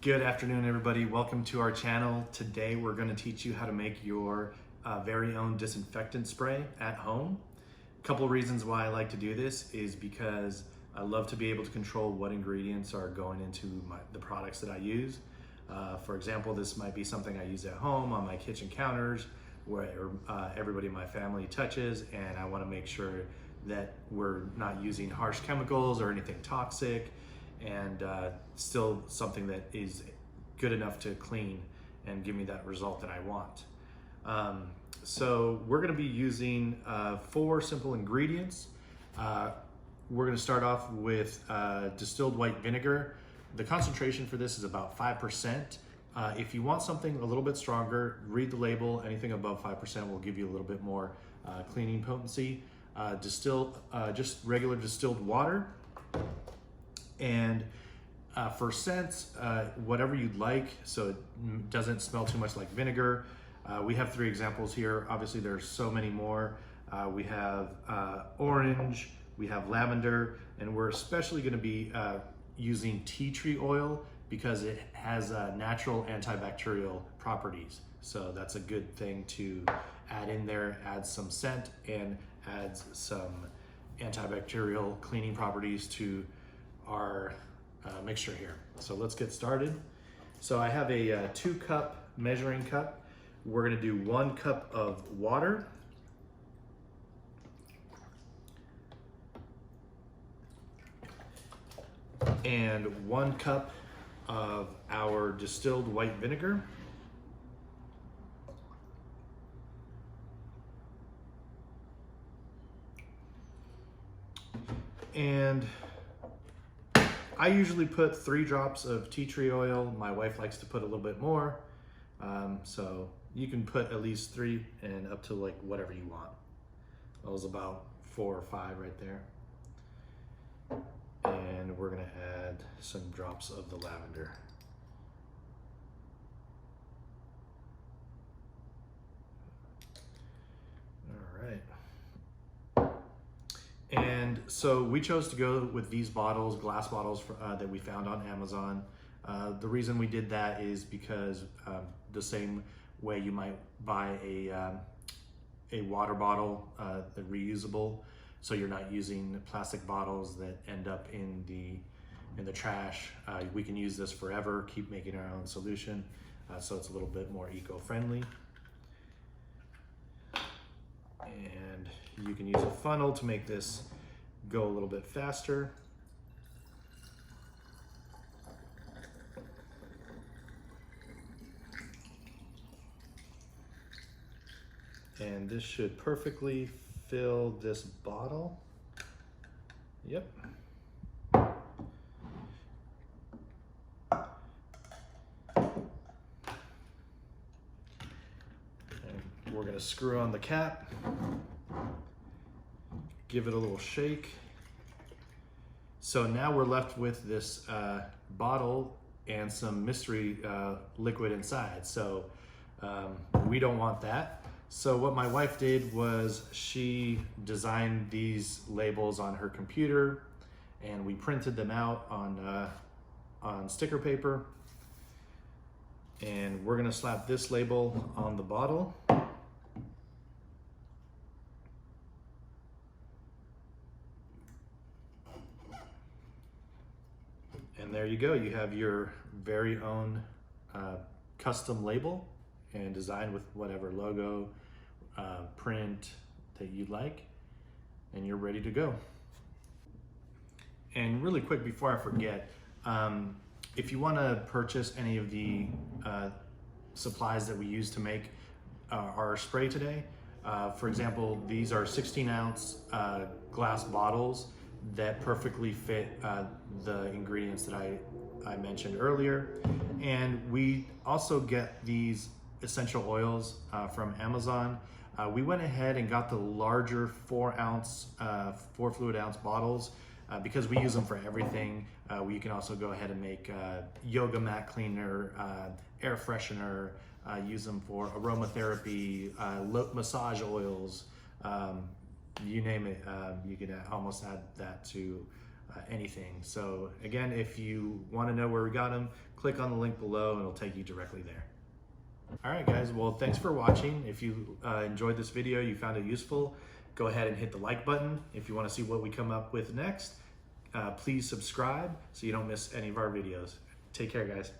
Good afternoon, everybody. Welcome to our channel. Today we're going to teach you how to make your very own disinfectant spray at home. A couple reasons why I like to do this is because I love to be able to control what ingredients are going into the products that I use. For example, this might be something I use at home on my kitchen counters where everybody in my family touches, and I want to make sure that we're not using harsh chemicals or anything toxic, and still something that is good enough to clean and give me that result that I want. So we're going to be using 4 simple ingredients. We're going to start off with distilled white vinegar. The concentration for this is about 5%. If you want something a little bit stronger, read the label. Anything above 5% will give you a little bit more cleaning potency. Just regular distilled water. And for scents, whatever you'd like, so it doesn't smell too much like vinegar. We have 3 examples here. Obviously, there's so many more. We have orange, we have lavender, and we're especially going to be using tea tree oil because it has natural antibacterial properties. So that's a good thing to add in there, adds some scent and adds some antibacterial cleaning properties to our mixture here. So let's get started. So I have a 2-cup measuring cup. We're going to do 1 cup of water, and 1 cup of our distilled white vinegar, and I usually put 3 drops of tea tree oil. My wife likes to put a little bit more. So you can put at least 3 and up to like whatever you want. That was about 4 or 5 right there. And we're gonna add some drops of the lavender. All right. And so we chose to go with these bottles, glass bottles that we found on Amazon. The reason we did that is because the same way you might buy a water bottle, the reusable, so you're not using plastic bottles that end up in the trash. We can use this forever, keep making our own solution, so it's a little bit more eco-friendly. And you can use a funnel to make this go a little bit faster. And this should perfectly fill this bottle. Yep. We're going to screw on the cap, give it a little shake. So now we're left with this bottle and some mystery liquid inside. So we don't want that. So what my wife did was she designed these labels on her computer, and we printed them out on sticker paper. And we're going to slap this label on the bottle. And there you go. You have your very own custom label and designed with whatever logo, print that you'd like, and you're ready to go. And really quick before I forget, if you want to purchase any of the supplies that we use to make our spray today, for example, these are 16-ounce glass bottles that perfectly fit the ingredients that I mentioned earlier. And we also get these essential oils from Amazon. We went ahead and got the larger 4 fluid ounce bottles because we use them for everything. You can also go ahead and make yoga mat cleaner, air freshener, use them for aromatherapy, massage oils, you name it. You can almost add that to anything. So again, if you want to know where we got them, click on the link below and it'll take you directly there. All right, guys, well, thanks for watching. If you enjoyed this video, you found it useful, go ahead and hit the like button. If you want to see what we come up with next, please subscribe so you don't miss any of our videos. Take care, guys.